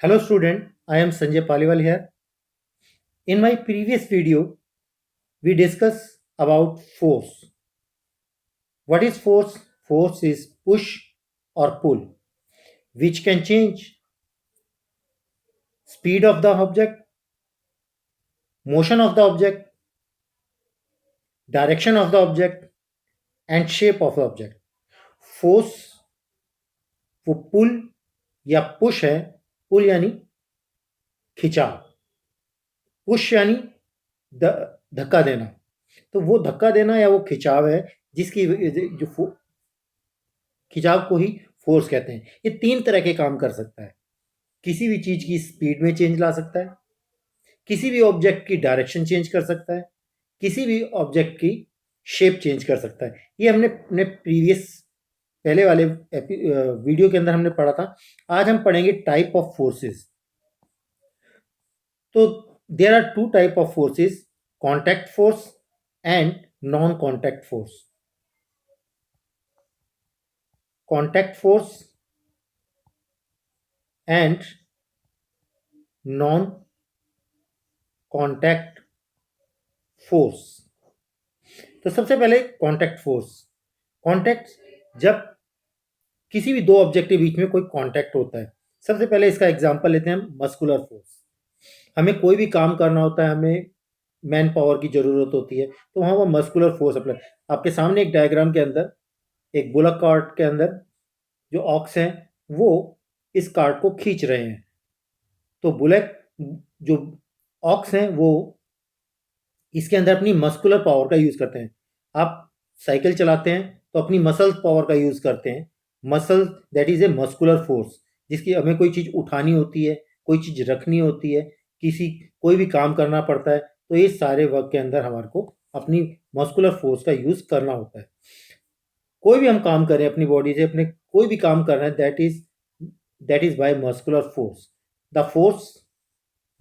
Hello student, I am Sanjay Paliwal here. In my previous video, we discussed about force. What is force? Force is push or pull, which can change speed of the object, motion of the object, direction of the object, and shape of the object. Force वो पुल या push है. पुल यानी खिंचाव, push यानी धक्का देना. तो वो धक्का देना या वो खिंचाव है जिसकी जो खिंचाव को ही फोर्स कहते हैं. ये तीन तरह के काम कर सकता है. किसी भी चीज की स्पीड में चेंज ला सकता है, किसी भी ऑब्जेक्ट की डायरेक्शन चेंज कर सकता है, किसी भी ऑब्जेक्ट की शेप चेंज कर सकता है. ये हमने अपने प्रीवियस पहले वाले वीडियो के अंदर हमने पढ़ा था. आज हम पढ़ेंगे टाइप ऑफ फोर्सेस. तो there are two type of forces, contact force and non contact force. Contact force and non contact force. तो सबसे पहले कॉन्टैक्ट फोर्स. कॉन्टैक्ट, जब किसी भी दो ऑब्जेक्ट के बीच में कोई कॉन्टैक्ट होता है. सबसे पहले इसका एग्जांपल लेते हैं हम, मस्कुलर फोर्स. हमें कोई भी काम करना होता है, हमें मैन पावर की जरूरत होती है, तो वहाँ वो मस्कुलर फोर्स अप्लाई. आपके सामने एक डायग्राम के अंदर, एक बुलक कार्ट के अंदर जो ऑक्स हैं वो इस कार्ट को खींच रहे हैं. तो बुलक जो ऑक्स हैं वो इसके अंदर अपनी मस्कुलर पावर का यूज करते हैं. आप साइकिल चलाते हैं तो अपनी मसल पावर का यूज करते हैं. Muscle, that is a muscular force, जिसकी हमें कोई चीज उठानी होती है, कोई चीज रखनी होती है, कोई भी काम करना पड़ता है. तो ये सारे वर्क के अंदर हमारे को अपनी मस्कुलर फोर्स का यूज करना होता है. कोई भी हम काम करें अपनी बॉडी से, अपने कोई भी काम कर रहे हैं, that is by muscular force. The force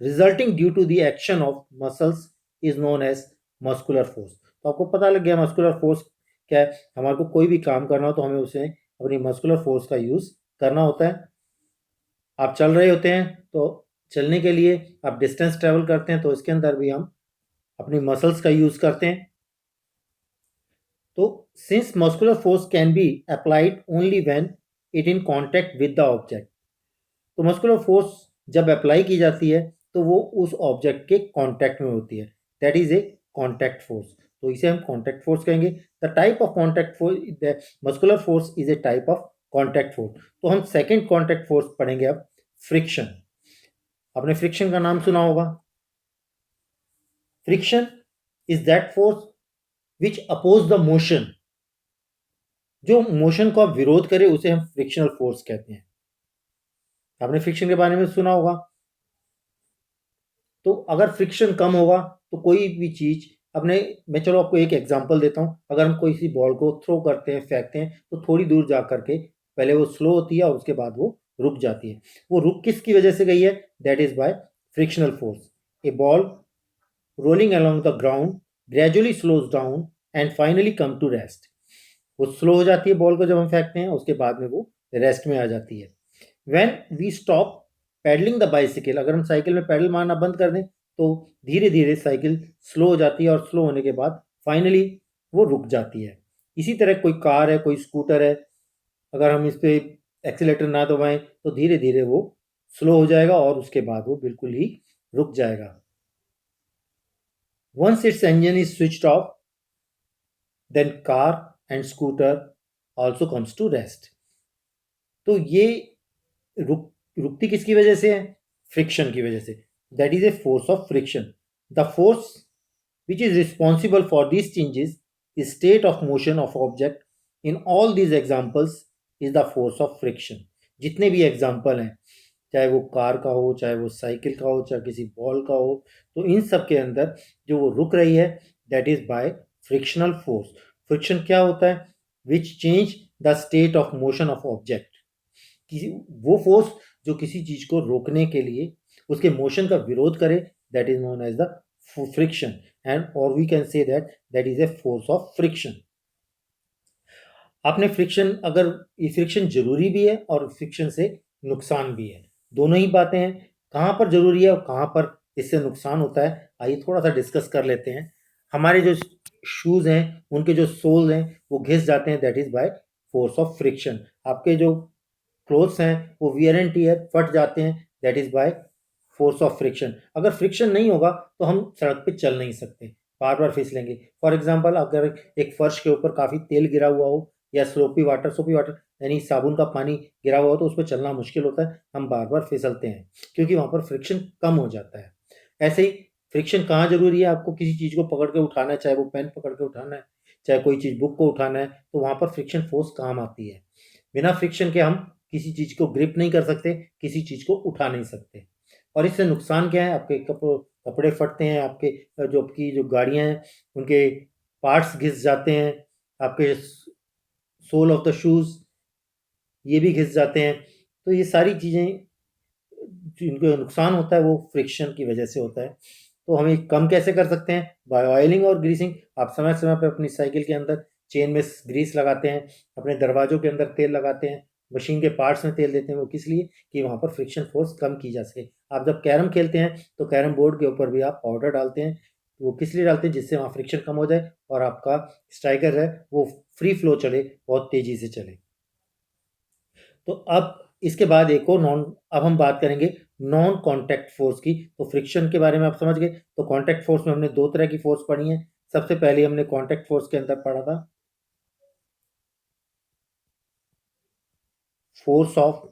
resulting due to the action of muscles is known as muscular force. तो आपको पता लग गया मस्कुलर फोर्स क्या है. हमारे को कोई भी काम करना हो तो हमें उसे अपनी मस्कुलर फोर्स का यूज करना होता है. आप चल रहे होते हैं तो चलने के लिए आप डिस्टेंस ट्रेवल करते हैं, तो इसके अंदर भी हम अपनी मसल्स का यूज करते हैं. तो since muscular force can be applied only when it in contact with the object. तो मस्कुलर फोर्स जब अप्लाई की जाती है तो वो उस ऑब्जेक्ट के कांटेक्ट में होती है. That is A contact force. तो इसे हम कांटेक्ट फोर्स कहेंगे. The type of contact force, muscular force is a type of contact force. तो हम सेकेंड कांटेक्ट फोर्स पढ़ेंगे अब, फ्रिक्शन. आपने फ्रिक्शन का नाम सुना होगा. Friction is that force which oppose the motion. जो मोशन को आप विरोध करे उसे हम फ्रिक्शनल फोर्स कहते हैं. आपने फ्रिक्शन के बारे में सुना होगा. तो अगर फ्रिक्शन कम होगा तो कोई भी चीज मैं चलो आपको एक एग्जांपल देता हूं. अगर हम कोई सी बॉल को थ्रो करते हैं, फेंकते हैं, तो थोड़ी दूर जा करके पहले वो स्लो होती है और उसके बाद वो रुक जाती है. वो रुक किसकी वजह से गई है? That is by frictional force. A ball rolling along the ground gradually slows down and finally come to rest. वो स्लो हो जाती है बॉल को जब हम फेंकते हैं, उसके बाद में वो रेस्ट में आ जाती है. When we stop pedalling the bicycle, अगर हम साइकिल में पैडल मारना बंद कर दें तो धीरे धीरे साइकिल स्लो हो जाती है और स्लो होने के बाद फाइनली वो रुक जाती है. इसी तरह कोई कार है, कोई स्कूटर है, अगर हम इस पे एक्सीलेटर ना दबाएं तो धीरे धीरे वो स्लो हो जाएगा और उसके बाद वो बिल्कुल ही रुक जाएगा. Once its engine is switched off, then car and scooter also comes to rest. तो ये रुकती किसकी वजह से है? फ्रिक्शन की वजह से. That is a force of friction. The force which is responsible for these changes is state of motion of object. In all these examples is the force of friction. जितने भी एग्जाम्पल हैं, चाहे वो car का हो, चाहे वो cycle का हो, चाहे किसी बॉल का हो, तो इन सब के अंदर जो वो रुक रही है that is by frictional force. Friction क्या होता है? Which change the state of motion of object. वो फोर्स जो किसी चीज को रोकने के लिए उसके मोशन का विरोध करे, that is known as the friction. And और we can say that is a force of friction. आपने फ्रिक्शन, अगर ये फ्रिक्शन जरूरी भी है और फ्रिक्शन से नुकसान भी है. दोनों ही बातें हैं। कहाँ पर जरूरी है और कहाँ पर इससे नुकसान होता है, आइए थोड़ा सा डिस्कस कर लेते हैं। हमारे जो शूज हैं उनके जो सोल हैं वो घिस जाते हैं, that is by force of friction. आपके जो क्लोथ्स हैं वो वियर एंड टियर फट जाते हैं, that is by force of friction. अगर फ्रिक्शन नहीं होगा तो हम सड़क पे चल नहीं सकते, बार बार फिसलेंगे। फॉर एग्जाम्पल, अगर एक फर्श के ऊपर काफ़ी तेल गिरा हुआ हो या सोपी वाटर यानी साबुन का पानी गिरा हुआ हो तो उस पर चलना मुश्किल होता है, हम बार बार फिसलते हैं क्योंकि वहाँ पर फ्रिक्शन कम हो जाता है। ऐसे ही फ्रिक्शन कहाँ जरूरी है, आपको किसी चीज़ को पकड़ के उठाना है, चाहे वो पेन पकड़ के उठाना है, चाहे कोई चीज़ बुक को उठाना है, तो वहाँ पर फ्रिक्शन फोर्स काम आती है। बिना फ्रिक्शन के हम किसी चीज़ को ग्रिप नहीं कर सकते, किसी चीज़ को उठा नहीं सकते। और इससे नुकसान क्या है, आपके कपड़े फटते हैं, आपके जो आपकी जो गाड़ियाँ हैं उनके पार्ट्स घिस जाते हैं, आपके सोल ऑफ द शूज़ ये भी घिस जाते हैं। तो ये सारी चीज़ें जिनको नुकसान होता है वो फ्रिक्शन की वजह से होता है। तो हम ये कम कैसे कर सकते हैं? बाय ऑयलिंग और ग्रीसिंग। आप समय समय पर अपनी साइकिल के अंदर चेन में ग्रीस लगाते हैं, अपने दरवाजों के अंदर तेल लगाते हैं, मशीन के पार्ट्स में तेल देते हैं। वो किस लिए? कि वहाँ पर फ्रिक्शन फोर्स कम की जा सके। आप जब कैरम खेलते हैं तो कैरम बोर्ड के ऊपर भी आप पाउडर डालते हैं, वो किस लिए डालते हैं? जिससे वहाँ फ्रिक्शन कम हो जाए और आपका स्ट्राइकर है वो फ्री फ्लो चले, बहुत तेज़ी से चले। तो अब इसके बाद एक और अब हम बात करेंगे नॉन कॉन्टैक्ट फोर्स की। तो फ्रिक्शन के बारे में आप समझ गए। तो कॉन्टैक्ट फोर्स में हमने दो तरह की फोर्स पढ़ी है। सबसे पहले हमने कॉन्टैक्ट फोर्स के अंदर पढ़ा था फोर्स ऑफ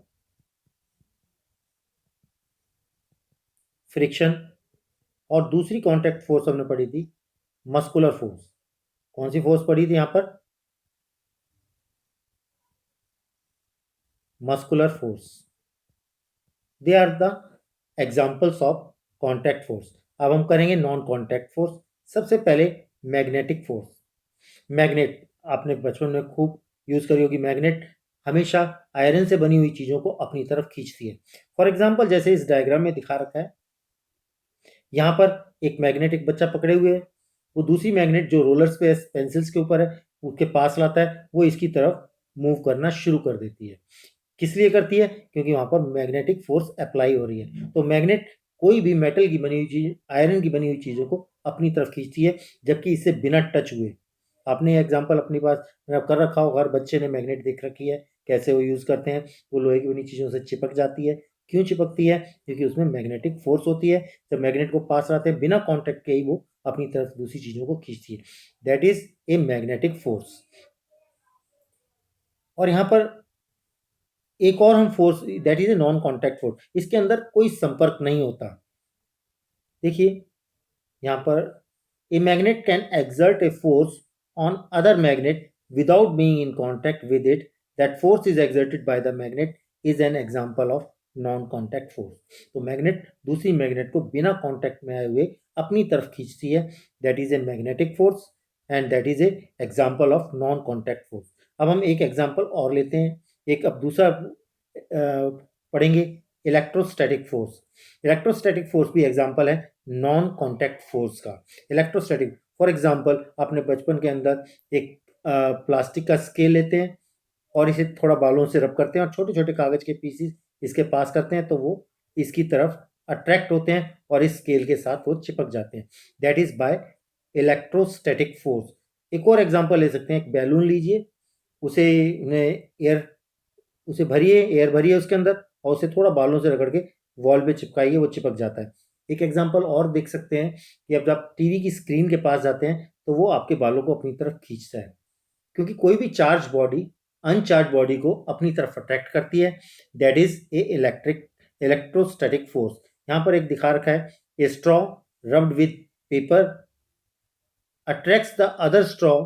फ्रिक्शन, और दूसरी कॉन्टैक्ट फोर्स हमने पढ़ी थी मस्कुलर फोर्स। कौन सी फोर्स पढ़ी थी यहाँ पर? Muscular force. They are the examples of contact force. अब हम करेंगे नॉन कॉन्टैक्ट फोर्स। सबसे पहले मैग्नेटिक फोर्स। मैग्नेट आपने बचपन में खूब यूज करी होगी। मैग्नेट हमेशा आयरन से बनी हुई चीजों को अपनी तरफ खींचती है। फॉर एग्जाम्पल, जैसे इस डायग्राम में दिखा रखा है, यहाँ पर एक मैग्नेट एक बच्चा पकड़े हुए है, वो दूसरी मैग्नेट जो रोलर्स पे पेंसिल्स के ऊपर है उसके पास लाता है, वो इसकी तरफ मूव करना शुरू कर देती है। किस लिए करती है? क्योंकि वहां पर मैग्नेटिक फोर्स अप्लाई हो रही है। तो मैग्नेट कोई भी मेटल की बनी हुई चीज, आयरन की बनी हुई चीजों को अपनी तरफ खींचती है, जबकि इससे बिना टच हुए। आपने एग्जाम्पल अपनी पास कर रखा होगा, हर बच्चे ने मैग्नेट देख रखी है कैसे वो यूज करते हैं। वो लोहे की बनी चीजों से चिपक जाती है। क्यों चिपकती है? क्योंकि उसमें मैग्नेटिक फोर्स होती है। जब मैग्नेट को पास लाते हैं बिना कॉन्टेक्ट के ही वो अपनी तरफ दूसरी चीजों को खींचती है। That is a magnetic force. और यहाँ पर एक और हम force, that is a non contact force. इसके अंदर कोई संपर्क नहीं होता। देखिए यहाँ पर, a magnet can exert a force on other magnet without being in contact with it. That force is exerted by the magnet is an example of non contact force. तो मैग्नेट दूसरी मैग्नेट को बिना contact में आए हुए अपनी तरफ खींचती है, that is a magnetic force and that is a example of non contact force. अब हम एक एग्जाम्पल और लेते हैं। एक अब दूसरा पढ़ेंगे, इलेक्ट्रोस्टैटिक फोर्स। इलेक्ट्रोस्टैटिक फोर्स भी एग्जाम्पल है नॉन कॉन्टैक्ट फोर्स का। इलेक्ट्रोस्टैटिक, फॉर एग्जाम्पल, आपने बचपन के अंदर एक प्लास्टिक का स्केल लेते हैं और इसे थोड़ा बालों से रब करते हैं और छोटे छोटे कागज के पीसीस इसके पास करते हैं, तो वो इसकी तरफ अट्रैक्ट होते हैं और इस स्केल के साथ वो चिपक जाते हैं। That is by electrostatic force. एक और एग्जाम्पल ले सकते हैं, एक बैलून लीजिए, उसे एयर उसे भरिए, एयर भरिए उसके अंदर और उसे थोड़ा बालों से रगड़ के वॉल पे चिपकाइए, वो चिपक जाता है। एक एग्जांपल और देख सकते हैं कि अब आप टीवी की स्क्रीन के पास जाते हैं तो वो आपके बालों को अपनी तरफ खींचता है, क्योंकि कोई भी चार्ज बॉडी अनचार्ज बॉडी को अपनी तरफ अट्रैक्ट करती है। That is a electrostatic force. यहाँ पर एक दिखा रखा है, a straw rubbed with paper attracts the other straw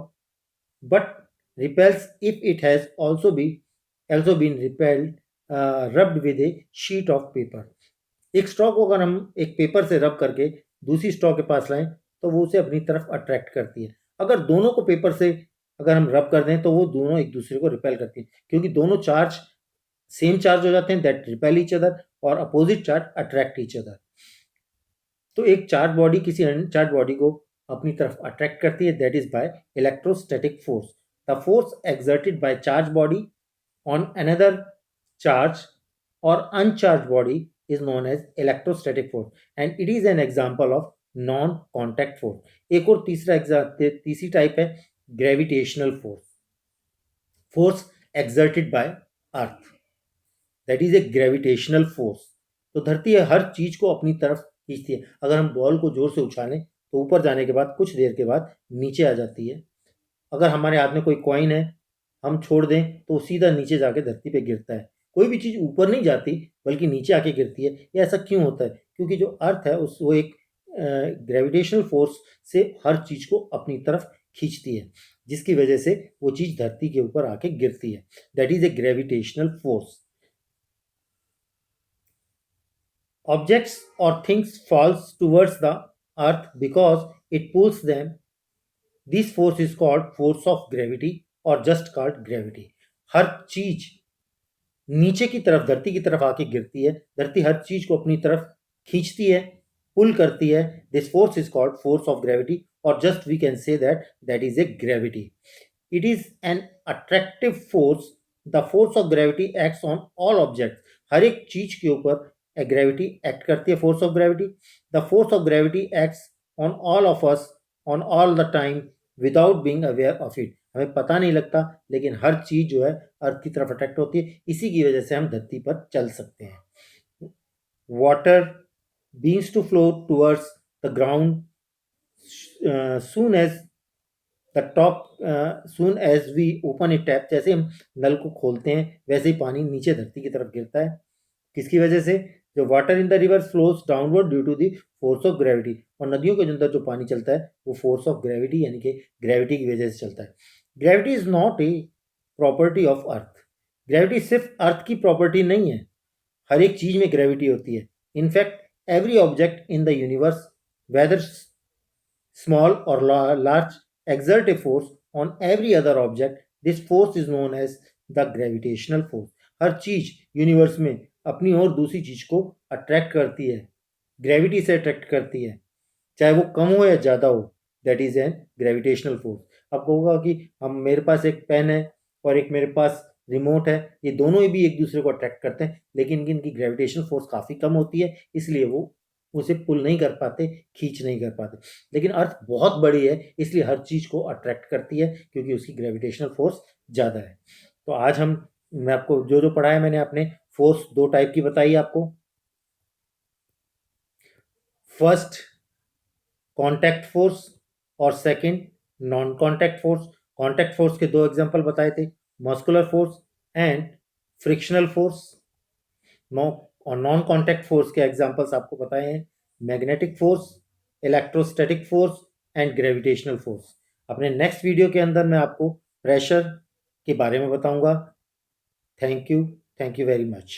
but repels if it has also been repelled rubbed with a sheet of paper। एक स्ट्रॉ को अगर हम एक पेपर से रब करके दूसरी स्ट्रॉ के पास लाएं तो वो उसे अपनी तरफ अट्रैक्ट करती है। अगर दोनों को पेपर से अगर हम रब कर दें तो वो दोनों एक दूसरे को रिपेल करती है, क्योंकि दोनों चार्ज सेम चार्ज हो जाते हैं, दैट रिपेल ईच अदर, और opposite charge attract each other. तो एक चार्ज बॉडी किसी अनचार्ज बॉडी को अपनी तरफ अट्रैक्ट करती है, that is by electrostatic force. The force exerted by charged body on another charge or uncharged body is known as electrostatic force and it is an example of non contact force. एक और तीसरी type है gravitational force exerted by earth, that is A gravitational force. तो धरती हर चीज को अपनी तरफ खींचती है। अगर हम बॉल को जोर से उछालें तो ऊपर जाने के बाद कुछ देर के बाद नीचे आ जाती है। अगर हमारे हाथ में कोई कॉइन है, हम छोड़ दें तो वो सीधा नीचे जाके धरती पे गिरता है। कोई भी चीज़ ऊपर नहीं जाती बल्कि नीचे आके गिरती है। ये ऐसा क्यों होता है? क्योंकि जो अर्थ है उस वो एक ग्रेविटेशनल फोर्स से हर चीज़ को अपनी तरफ खींचती है, जिसकी वजह से वो चीज़ धरती के ऊपर आके गिरती है। That is A gravitational force. Objects or things falls towards the earth because it pulls them. This force is called force of gravity or just called gravity. हर चीज नीचे की तरफ धरती की तरफ आके गिरती है। धरती हर चीज को अपनी तरफ खींचती है, पुल करती है। This force is called force of gravity और just we can say that is a gravity. It is an attractive force. The force of gravity acts on all object. हर एक चीज के ऊपर ग्रेविटी एक्ट करती है, force of gravity. The force of gravity acts on all of us on all the time without being aware of it. हमें पता नहीं लगता लेकिन हर चीज जो है अर्थ की तरफ अट्रैक्ट होती है। इसी की वजह से हम धरती पर चल सकते हैं। Water begins to flow towards the ground soon as we open a tap। जैसे हम नल को खोलते हैं वैसे ही पानी नीचे धरती की तरफ गिरता है। किसकी वजह से? जो water in the river flows downward due to the force of gravity. और नदियों के अंदर जो पानी चलता है वो फोर्स ऑफ ग्रेविटी यानी कि ग्रेविटी की वजह से चलता है। Gravity is not a property of earth. Gravity सिर्फ अर्थ की प्रॉपर्टी नहीं है, हर एक चीज में ग्रेविटी होती है। In fact every object in the universe, whether small or large, exert a force on every other object. This force is known as the gravitational force। हर चीज यूनिवर्स में अपनी और दूसरी चीज को अट्रैक्ट करती है, ग्रेविटी से अट्रैक्ट करती है, चाहे वो कम हो या ज़्यादा हो। That is an gravitational force. आपको होगा कि हम मेरे पास एक पेन है और एक मेरे पास रिमोट है, ये दोनों ही भी एक दूसरे को अट्रैक्ट करते हैं, लेकिन इनकी ग्रेविटेशनल फोर्स काफ़ी कम होती है, इसलिए वो उसे पुल नहीं कर पाते, खींच नहीं कर पाते। लेकिन अर्थ बहुत बड़ी है इसलिए हर चीज़ को अट्रैक्ट करती है क्योंकि उसकी ग्रेविटेशनल फोर्स ज़्यादा है। तो आज मैं आपको जो जो पढ़ाया मैंने आपने फोर्स दो टाइप की बताई आपको। फर्स्ट कॉन्टैक्ट फोर्स और second non contact force. Contact force के दो एग्जांपल बताए थे, muscular force and frictional force. और नॉन कॉन्टैक्ट फोर्स के एग्जांपल्स आपको बताए हैं magnetic force, electrostatic force and gravitational force. अपने नेक्स्ट वीडियो के अंदर मैं आपको प्रेशर के बारे में बताऊंगा। Thank you very much.